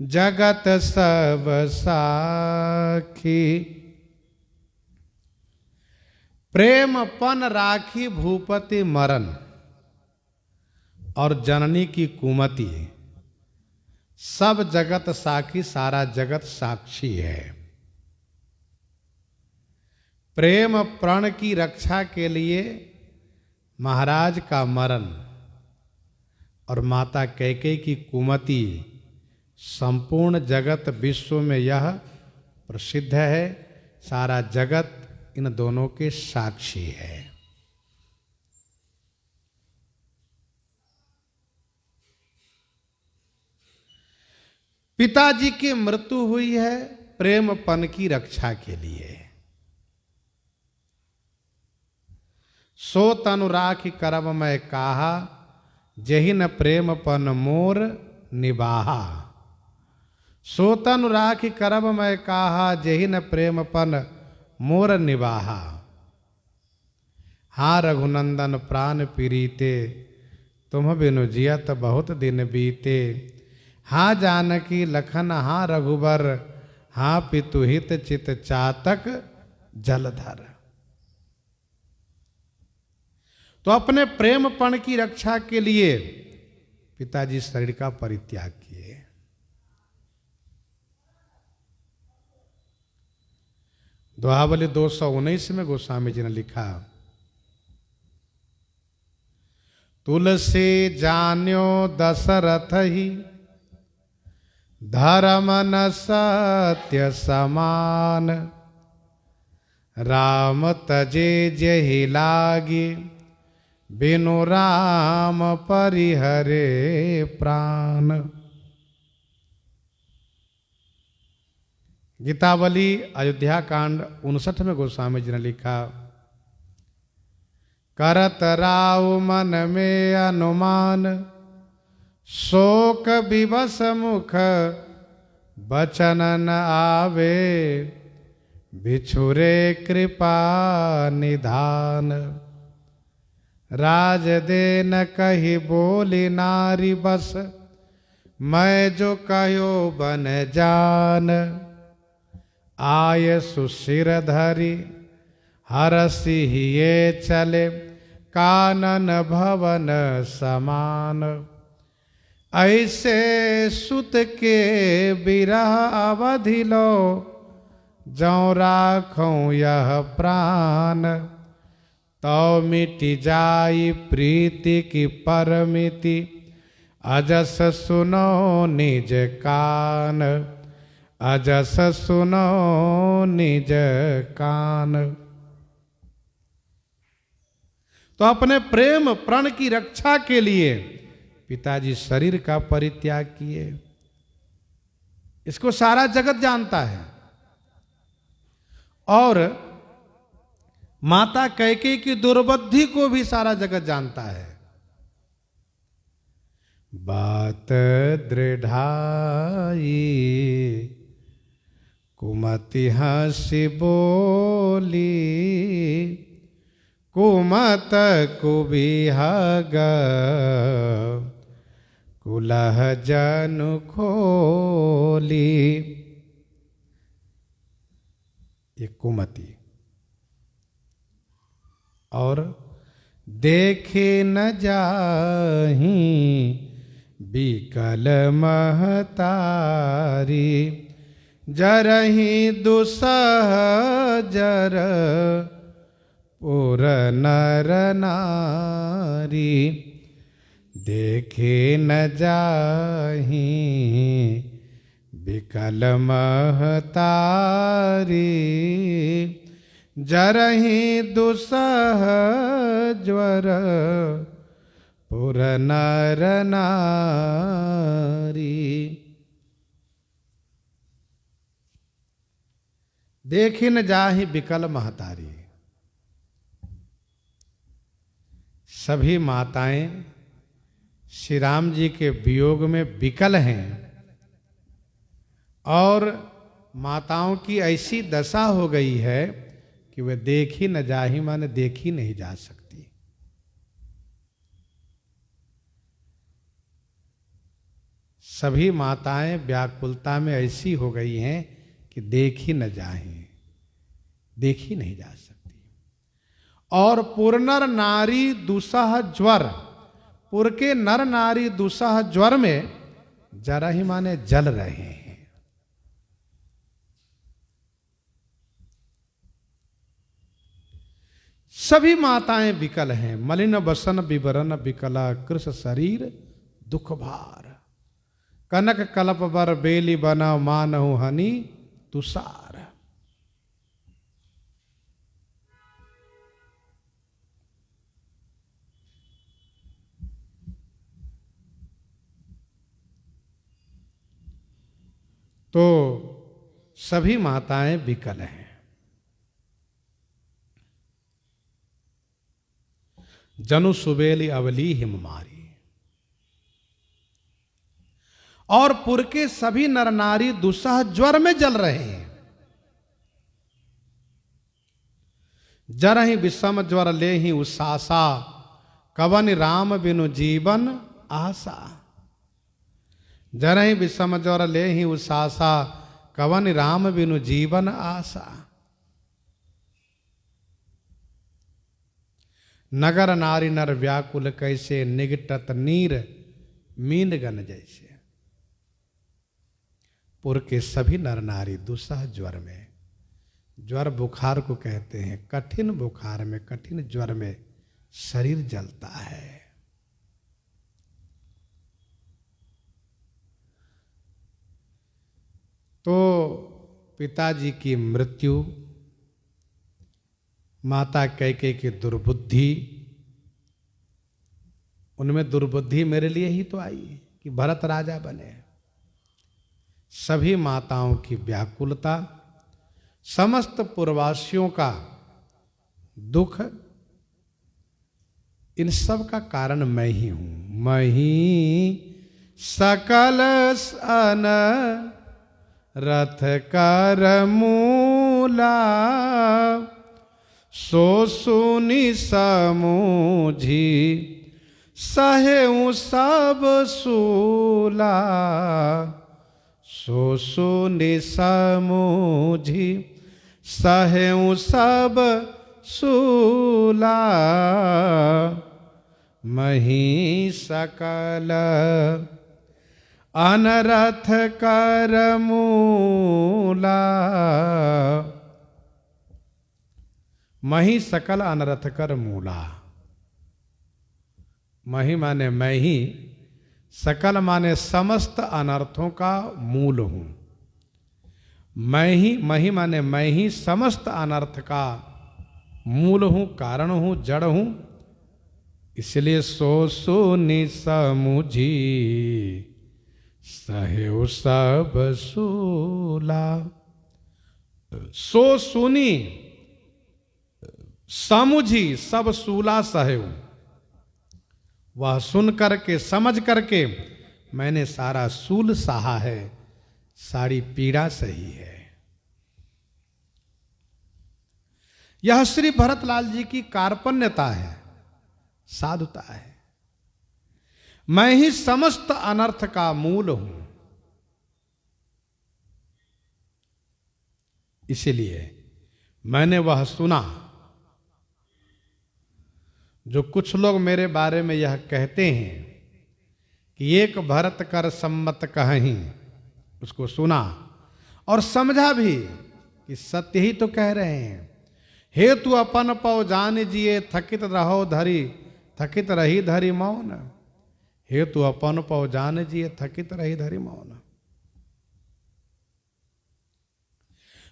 जगत सब साखी। प्रेम पन राखी भूपति मरन, और जननी की कुमति, सब जगत साखी, सारा जगत साक्षी है। प्रेम प्रण की रक्षा के लिए महाराज का मरण और माता कैकेयी की कुमति, संपूर्ण जगत विश्व में यह प्रसिद्ध है। सारा जगत इन दोनों के साक्षी है। पिताजी की मृत्यु हुई है प्रेमपन की रक्षा के लिए। सो तनु राखी करब मैं काहा, जहि न प्रेमपन मोर निबाहा। सो तनु राखी करब मैं काहा, जहि न प्रेमपन मोर निबाहा। हाँ रघुनंदन प्राण पीरीते, तुम बिनु जियत बहुत दिन बीते। हाँ जानकी लखन हाँ रघुबर, हाँ पितुहित चित चातक जलधर। तो अपने प्रेमपण की रक्षा के लिए पिताजी शरीर का परित्याग किए। दोहावली 219 में गोस्वामी जी ने लिखा, तुलसी जान्यो दशरथ ही धर्म न सत्य समान, राम तजे जहि लागे बिनु राम परिहरे प्राण। गीतावली अयोध्या कांड 59 में गोस्वामी जी ने लिखा, करत राव मन में अनुमान, शोक विवश मुख बचन न आवे, बिछुरे कृपा निधान। राज दे न कही बोली नारी बस, मैं जो कहो बन जान। आय सुशिर धरी हरसि ये चले, कानन भवन समान। ऐसे सुत के बिरह अवधि लो, जौ राखूं यह प्राण। तो मिटि जाई प्रीति की परमिति, अजस सुनो निज कान। अजस सुनो निज कान। तो अपने प्रेम प्रण की रक्षा के लिए पिताजी शरीर का परित्याग किए। इसको सारा जगत जानता है। और माता कैकेयी की दुर्बुद्धि को भी सारा जगत जानता है। बात दृढ़ाई कुमति हंसी बोली, कुमत कुबिहग कुलह जनु खोली। ये कुमति। और देखे न जाही बिकल महतारी, जरही दुसह जर पुर नर नारी। देखे न जाही बिकल महतारी, जरही दुसह ज्वर पुर नर नारी। देखी न जाहि बिकल महतारी। सभी माताएं श्री राम जी के वियोग में विकल हैं, और माताओं की ऐसी दशा हो गई है कि वे देखी न जाही माने देखी नहीं जा सकती। सभी माताएं व्याकुलता में ऐसी हो गई हैं कि देखी न जाही, देखी नहीं जा सकती। और पुर नर नारी दुसह ज्वर, पुर के नर नारी दुसह ज्वर में जरा ही माने जल रहे हैं। सभी माताएं विकल हैं। मलिन बसन विवरण विकला, कृष शरीर दुख भार। कनक कलप बर बेली बना, मानहु हनी तुषार। तो सभी माताएं विकल हैं। जनु सुबेली अवली हिममारी। और पुर के सभी नर नारी दुसह ज्वर में जल रहे हैं। जरहि विषम ज्वर ले ही उसासा, कवन राम बिनु जीवन आशा। जरहि विषम ज्वर ले ही उसासा, कवन राम बिनु जीवन आशा। नगर नारी नर व्याकुल, कैसे निगटत नीर मीनगन जैसे। पुर के सभी नर नारी दुसह ज्वर में, ज्वर बुखार को कहते हैं, कठिन बुखार में, कठिन ज्वर में शरीर जलता है। तो पिताजी की मृत्यु, माता कैकेयी की दुर्बुद्धि, उनमें दुर्बुद्धि मेरे लिए ही तो आई कि भरत राजा बने। सभी माताओं की व्याकुलता, समस्त पूर्ववासियों का दुख, इन सब का कारण मैं ही हूं। मैं ही सकल अन रथ कर मूला, सो सुनी समूझी सहेऊ सब सूला। सो सुनी समूझी सहेऊ सब सूला। मही सकल अनरथ कर मूला। मही सकल अनरथ कर मूला। मही माने मैं ही, सकल माने समस्त अनर्थों का मूल हूं। मही माने मैं ही समस्त अनर्थ का मूल हूं, कारण हूं, जड़ हूं। इसलिए सो सुनी समूझी सहेऊ सब सूला। सो सुनी समझी सब सूला सहेऊ। वह सुन करके, समझ करके मैंने सारा सूल सहा है, सारी पीड़ा सही है। यह श्री भरतलाल जी की कार्पण्यता है, साधुता है। मैं ही समस्त अनर्थ का मूल हूं। इसलिए मैंने वह सुना जो कुछ लोग मेरे बारे में यह कहते हैं कि एक भरत कर सम्मत कहीं, उसको सुना और समझा भी कि सत्य ही तो कह रहे हैं। हेतु अपन पौ जान जिए थकित रहो धरी, थकित रही धरी मौन। हेतु अपन पौ जान जिए थकित रही धरी मौन।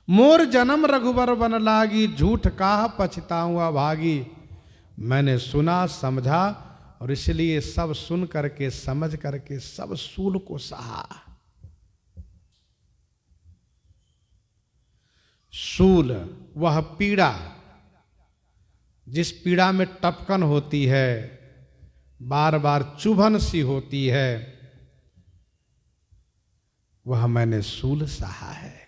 मोर जन्म रघुबर बन लागी, झूठ काह पछताऊं अभागी। मैंने सुना, समझा और इसलिए सब सुन करके, समझ करके सब सूल को सहा। सूल वह पीड़ा, जिस पीड़ा में टपकन होती है, बार बार चुभन सी होती है, वह मैंने सूल सहा है।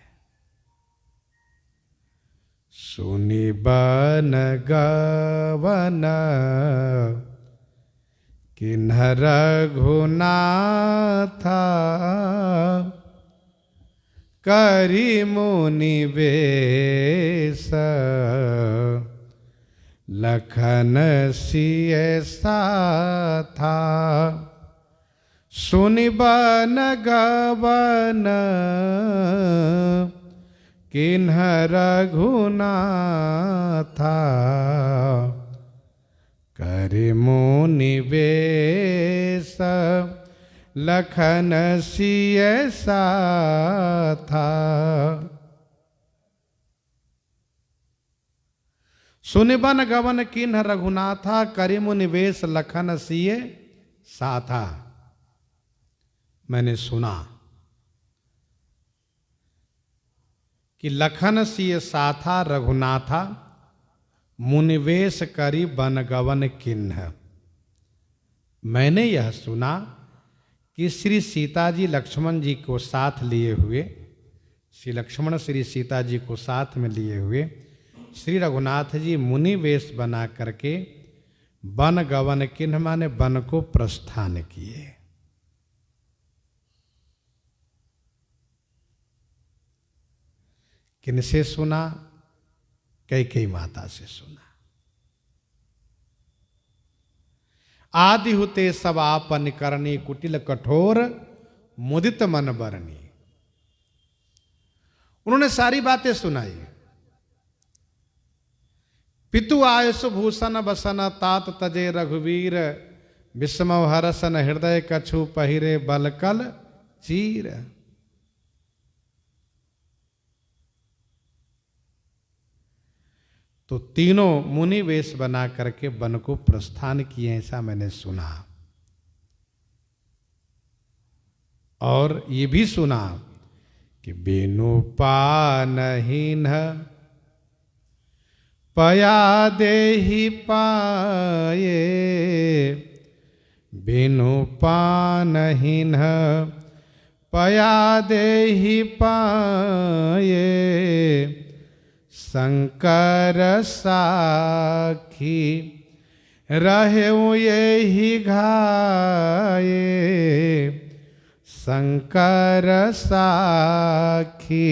सुनी बन गवन किन्ह रघुनाथा, करी मुनि बेस लखन सिय साथा। सुनि बन गवन किन्ह रघुनाथा, करि मुनि बेस लखन सिय साथा। सुनि बन गवन किन्ह रघुनाथा, करि मुनि बेस लखन सिय साथा। मैंने सुना कि लखन सिय साथा रघुनाथा, मुनिवेश करी बन गवन किन्ह। मैंने यह सुना कि श्री सीता जी लक्ष्मण जी को साथ लिए हुए, श्री लक्ष्मण श्री सीता जी को साथ में लिए हुए श्री रघुनाथ जी मुनि वेश बना करके वन गवन किन्ह माने वन को प्रस्थान किए। किनसे सुना? कैकेयी माता से सुना। आदि हुते सब आपन करनी, कुटिल कठोर मुदित मन बरनी। उन्होंने सारी बातें सुनाई। पितु आयुष भूषण बसन तात तजे रघुवीर, विस्मव हरसन हृदय कछु पहिरे बलकल चीर। तो तीनों मुनि वेश बना करके वन को प्रस्थान किए, ऐसा मैंने सुना। और ये भी सुना कि बिनु पानहीन पया देहि पाए, बिनु पानहीन पया देहि पाए, शंकर साखी रहु यही घाये, शंकर साखी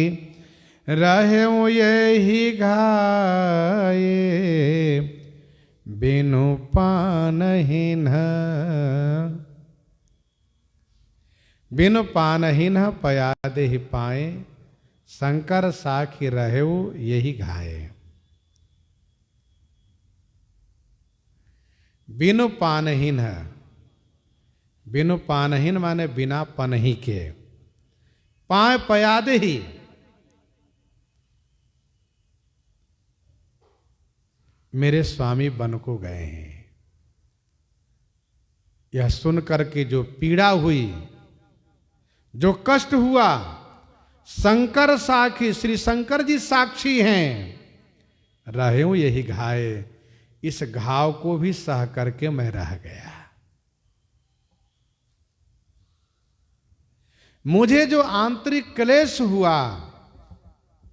रहु यही घाये, बिनु पानहीन बिनु पानहीन पया देहि पाए, शंकर साखी रहु यही घाये। बिनु पानहीन, बिनु पानहीन माने बिना पनही के, पाए पयाद ही, मेरे स्वामी वन को गए हैं। यह सुनकर के जो पीड़ा हुई, जो कष्ट हुआ, शंकर साखी, श्री शंकर जी साक्षी हैं, रहे यही घाये, इस घाव को भी सह करके मैं रह गया। मुझे जो आंतरिक क्लेश हुआ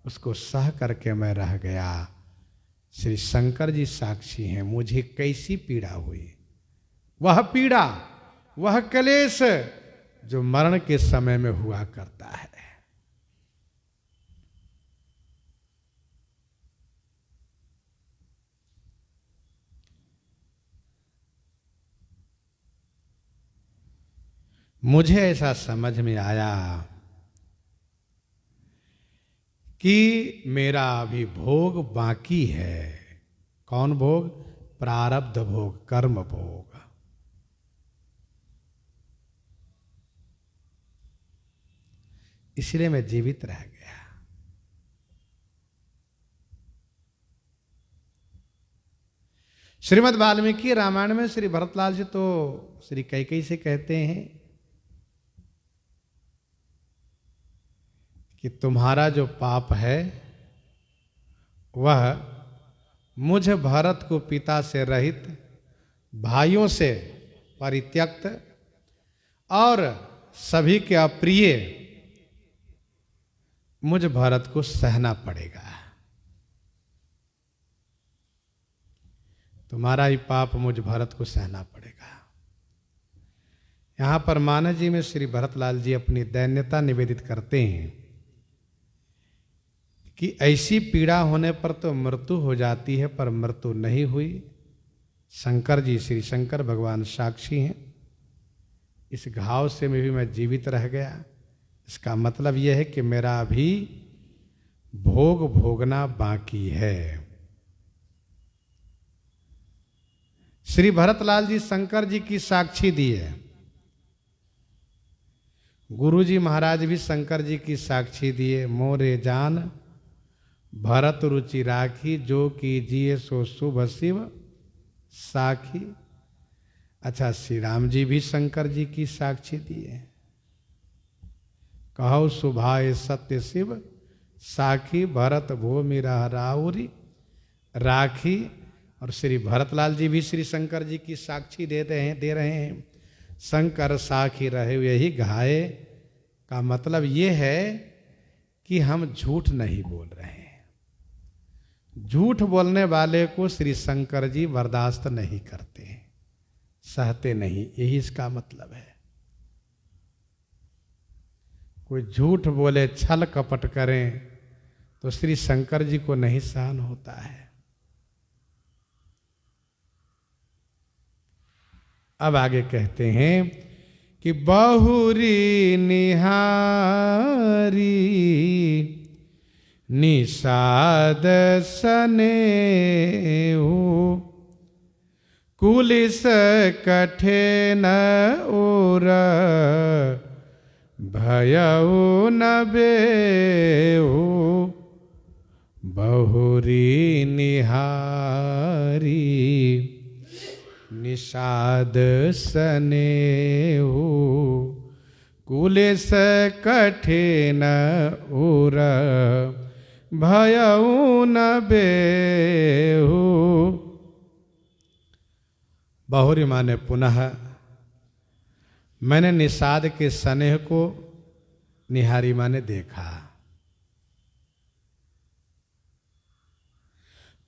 उसको सह करके मैं रह गया। श्री शंकर जी साक्षी हैं, मुझे कैसी पीड़ा हुई। वह पीड़ा, वह क्लेश जो मरण के समय में हुआ करता है। मुझे ऐसा समझ में आया कि मेरा अभी भोग बाकी है। कौन भोग? प्रारब्ध भोग, कर्म भोग। इसलिए मैं जीवित रह गया। श्रीमद् वाल्मीकि रामायण में श्री भरतलाल जी तो श्री कैकेयी से कहते हैं कि तुम्हारा जो पाप है वह मुझ भरत को पिता से रहित, भाइयों से परित्यक्त और सभी के अप्रिय मुझ भरत को सहना पड़ेगा। तुम्हारा ही पाप मुझ भरत को सहना पड़ेगा। यहां पर मानस जी में श्री भरतलाल जी अपनी दैन्यता निवेदित करते हैं कि ऐसी पीड़ा होने पर तो मृत्यु हो जाती है, पर मृत्यु नहीं हुई। शंकर जी, श्री शंकर भगवान साक्षी हैं। इस घाव से भी मैं जीवित रह गया। इसका मतलब यह है कि मेरा अभी भोग भोगना बाकी है। श्री भरतलाल जी शंकर जी की साक्षी दिए। गुरु जी महाराज भी शंकर जी की साक्षी दिए। मोरे जान भरत रुचि राखी, जो कीजिए सो शुभ शिव साखी। अच्छा, श्री राम जी भी शंकर जी की साक्षी दिए। कहो सुभाए सत्य शिव साखी, भरत भूमि राउरी राखी। और श्री भरतलाल जी भी श्री शंकर जी की साक्षी दे रहे हैं। शंकर साखी रहे यही घाये का मतलब ये है कि हम झूठ नहीं बोल रहे हैं। झूठ बोलने वाले को श्री शंकर जी बर्दाश्त नहीं करते, सहते नहीं, यही इसका मतलब है। कोई झूठ बोले, छल कपट करें तो श्री शंकर जी को नहीं सहन होता है। अब आगे कहते हैं कि बहुरी निहारी निषाद सनेहु कुलिस कठिन उर भयउ न बेहु बहुरी निहारी निषाद सनेहु कुलिस कठिन उर भयउ न बेहु। बहुरी माने पुनः, मैंने निषाद के स्नेह को निहारी माने देखा।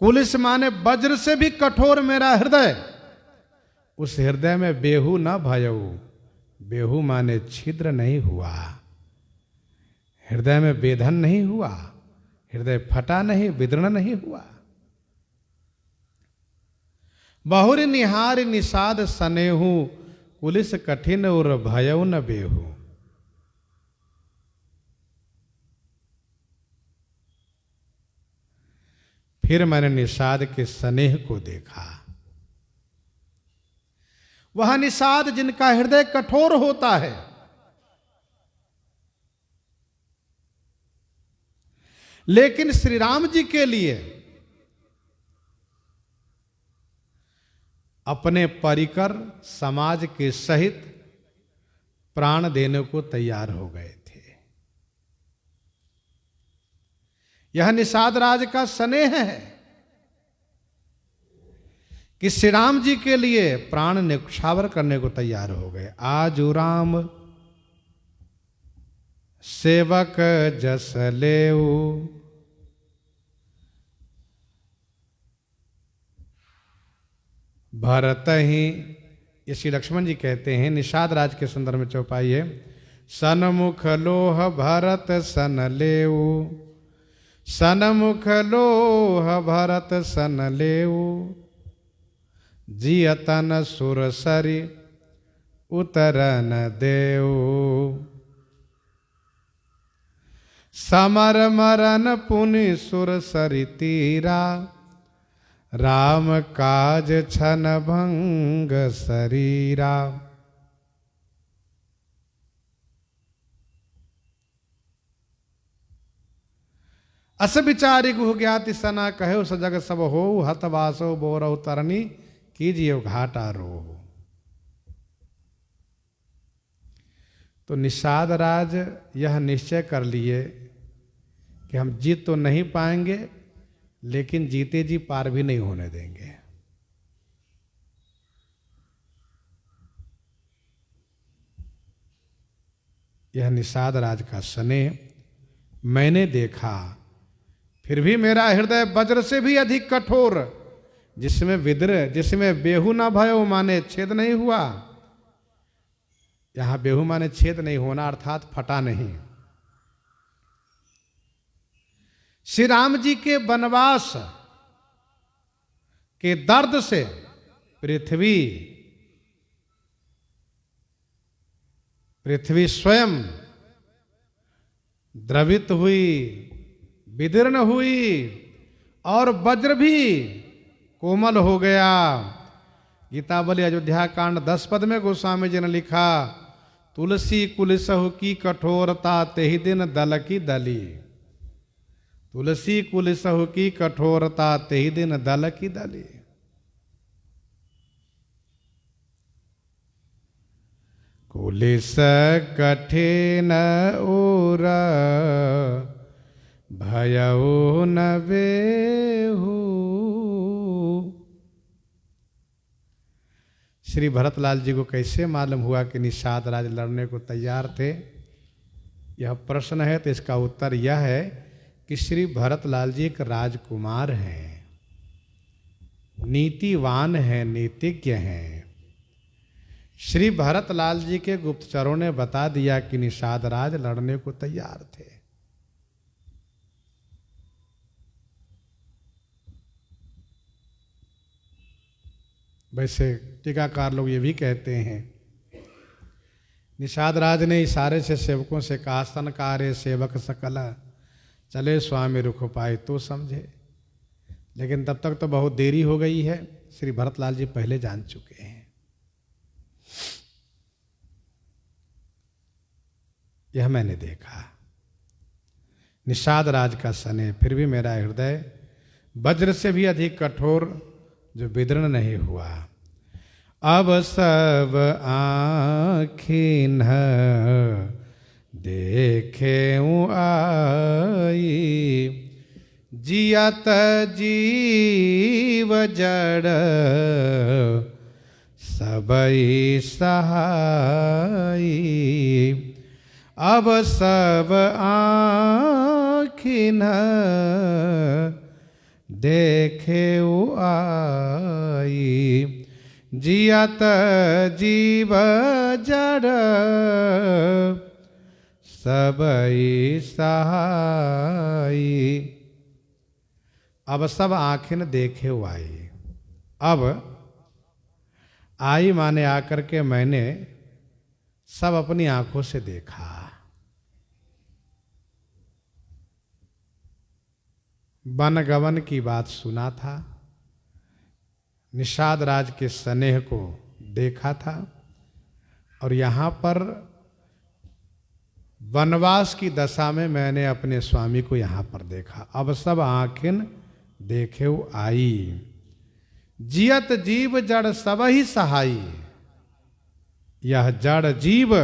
कुलिस माने वज्र से भी कठोर मेरा हृदय, उस हृदय में बेहू न भयऊ। बेहू माने छिद्र नहीं हुआ, हृदय में वेदन नहीं हुआ, हृदय फटा नहीं, विदर्ण नहीं हुआ। बहुरी निहार निषाद सनेहु कुलिस कठिन और भयउ न बेहू। फिर मैंने निषाद के स्नेह को देखा। वह निषाद जिनका हृदय कठोर होता है, लेकिन श्री राम जी के लिए अपने परिकर समाज के सहित प्राण देने को तैयार हो गए थे। यह निषाद राज का स्नेह है कि श्री राम जी के लिए प्राण न्यौछावर करने को तैयार हो गए। आजू राम सेवक जस लेऊ भरत ही, ये श्री लक्ष्मण जी कहते हैं निषाद राज के संदर्भ में चौपाई है। सनमुख लोह भरत सन लेऊ, सनमुख लोह भरत सन लेऊ जियतन सुरसरी उतरन देऊ। समर मरन पुनि सुरसरी तीरा राम काज छन भंग शरीरा। अस विचारी गुह ज्ञाति सना कहो सजग सब हो हत वासो बोरहु तरनी कीजिए घाटा रो। तो निषाद राज यह निश्चय कर लिए कि हम जीत तो नहीं पाएंगे, लेकिन जीते जी पार भी नहीं होने देंगे। यह निषाद राज का स्नेह मैंने देखा। फिर भी मेरा हृदय वज्र से भी अधिक कठोर, जिसमें विद्र, जिसमें बेहू ना भयो माने छेद नहीं हुआ। यहां बेहू माने छेद नहीं होना अर्थात फटा नहीं। श्री राम जी के वनवास के दर्द से पृथ्वी स्वयं द्रवित हुई, विदीर्ण हुई और वज्र भी कोमल हो गया। गीतावली अयोध्या कांड 10 पद में गोस्वामी जी ने लिखा, तुलसी कुलिसहु की कठोरता तेहि दिन दल की दली। तुलसी कुलिसहु की कठोरता तेहि दिन दल की दली। कुलिस कठिन उर भयउ न बेहू। श्री भरतलाल जी को कैसे मालूम हुआ कि निषाद राज लड़ने को तैयार थे? यह प्रश्न है, तो इसका उत्तर यह है कि श्री भरतलाल जी एक राजकुमार हैं, नीतिवान हैं, नीतिज्ञ हैं। श्री भरतलाल जी के गुप्तचरों ने बता दिया कि निषाद राज लड़ने को तैयार थे। वैसे टीकाकार लोग ये भी कहते हैं, निषाद राज ने इशारे से सेवकों से कहा, सनकारे सेवक सकल चले स्वामी रुख पाए तो समझे। लेकिन तब तक तो बहुत देरी हो गई है, श्री भरतलाल जी पहले जान चुके हैं। यह मैंने देखा, निषाद राज का स्नेह, फिर भी मेरा हृदय वज्र से भी अधिक कठोर जो विदीर्ण नहीं हुआ। अब सब आँखिन देखे आई, जियत जीव जड़ सबई सहाई। अब सब आँखिन देखे आई, जियत जीव जड़ सबई सहाई। अब सब आँखिन देखे आई, अब आई माने आकर के मैंने सब अपनी आंखों से देखा। वन गवन की बात सुना था, निषाद राज के स्नेह को देखा था, और यहाँ पर वनवास की दशा में मैंने अपने स्वामी को यहाँ पर देखा। अब सब आँखिन देखे आई, जियत जीव जड़ सबहि सहाई। यह जड़ जीव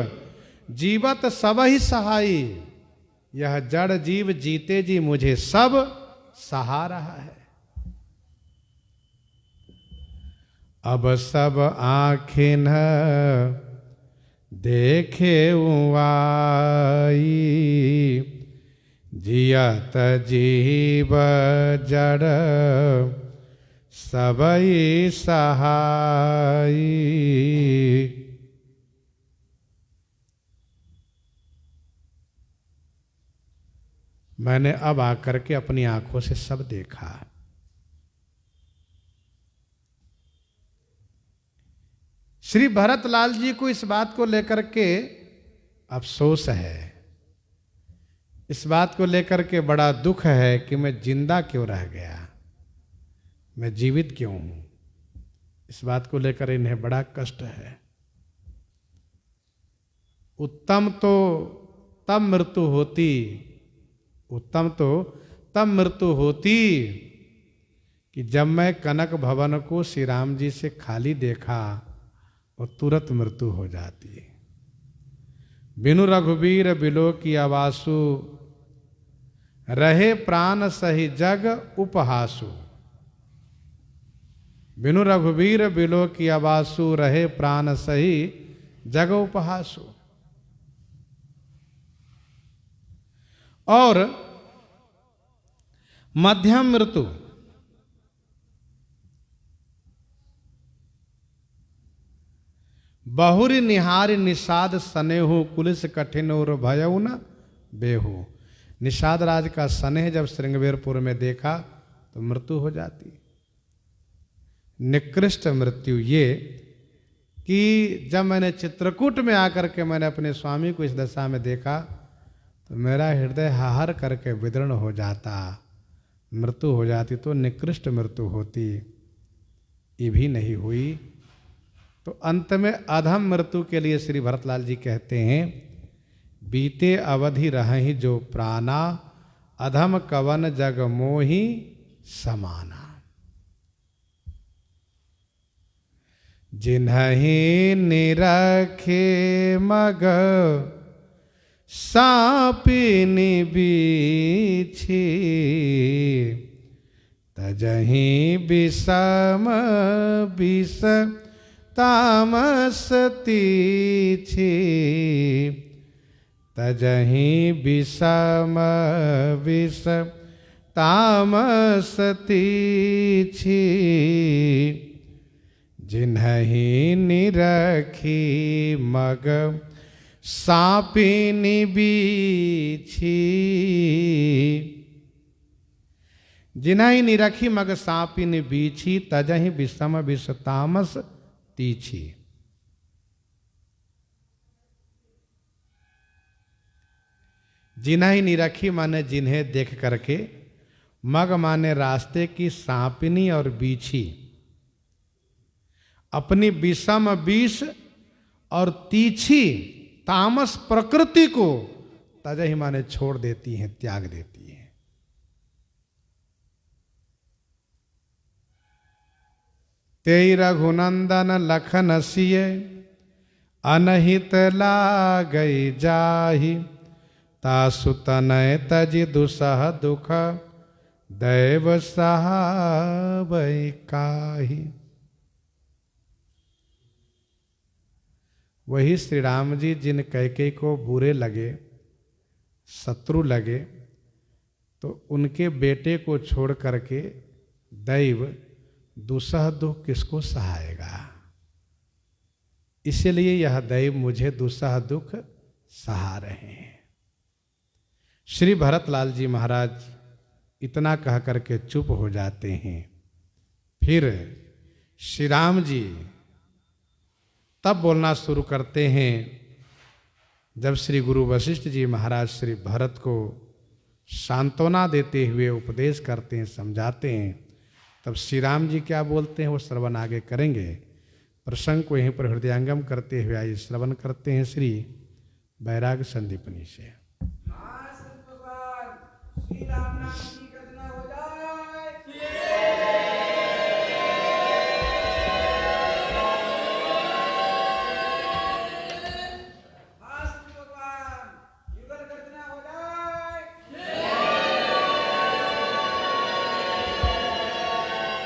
जीवत सबहि सहाई, यह जड़ जीव जीते जी मुझे सब सहा रहा है। अब सब आँखिन देखे आई, जियत जीव जड़ सबई सहाई। मैंने अब आकर के अपनी आंखों से सब देखा। श्री भरतलाल जी को इस बात को लेकर के अफसोस है, इस बात को लेकर के बड़ा दुख है कि मैं जिंदा क्यों रह गया, मैं जीवित क्यों हूं। इस बात को लेकर इन्हें बड़ा कष्ट है। उत्तम तो तब मृत्यु होती, उत्तम तो तब मृत्यु होती कि जब मैं कनक भवन को श्री राम जी से खाली देखा और तुरंत मृत्यु हो जाती। बिनु रघुबीर बिलो की आवासु, रहे प्राण सही जग उपहासु। बिनु रघुबीर बिलो की आवासु, रहे प्राण सही जग उपहासु। और मध्यम मृत्यु, बहुरी निहारी निषाद स्नेहु, कुलिस कठिन और भयउ न बेहू। निषाद राज का स्नेह जब श्रृंगवेरपुर में देखा तो मृत्यु हो जाती। निकृष्ट मृत्यु ये कि जब मैंने चित्रकूट में आकर के मैंने अपने स्वामी को इस दशा में देखा तो मेरा हृदय हाहर करके विदीर्ण हो जाता, मृत्यु हो जाती तो निकृष्ट मृत्यु होती। ये भी नहीं हुई तो अंत में अधम मृत्यु के लिए श्री भरतलाल जी कहते हैं, बीते अवधि रहहि जो प्राणा, अधम कवन जग मोहि समाना। जिन्हि निरखे मग सापिनि बीछी, तजहि विषम विष तामस तीछी। तजहि विषम विष तामस तीछी। जिन्हि निरखी मग सापिनि बीछी। जिन्हि निरखी मग सांपिन बीछी, तजहि विषम विष तामस तीछी। जिन्हि निरखी माने जिन्हें देख करके, मग माने रास्ते की सांपिनी और बीछी, अपनी विषम विष और तीछी तामस प्रकृति को तजहि माने छोड़ देती हैं, त्याग देती हैं। तेई रघुनंदन लखन सिय, अनहित लागई जाहि, तासु तनय तजि दुसह दुख, दैव सहावै काहि। वही श्री राम जी जिन कैकेयी को बुरे लगे, शत्रु लगे, तो उनके बेटे को छोड़ करके दैव दुसह दुख किसको सहाएगा। इसलिए यह दैव मुझे दुसह दुख सहा रहे हैं। श्री भरतलाल जी महाराज इतना कह करके चुप हो जाते हैं। फिर श्री राम जी तब बोलना शुरू करते हैं, जब श्री गुरु वशिष्ठ जी महाराज श्री भरत को सांत्वना देते हुए उपदेश करते हैं, समझाते हैं, तब श्री राम जी क्या बोलते हैं वो श्रवण आगे करेंगे। प्रसंग को यहीं पर हृदयंगम करते हुए आइए श्रवण करते हैं श्री वैराग्य संदीपनी से। श्री राम नाम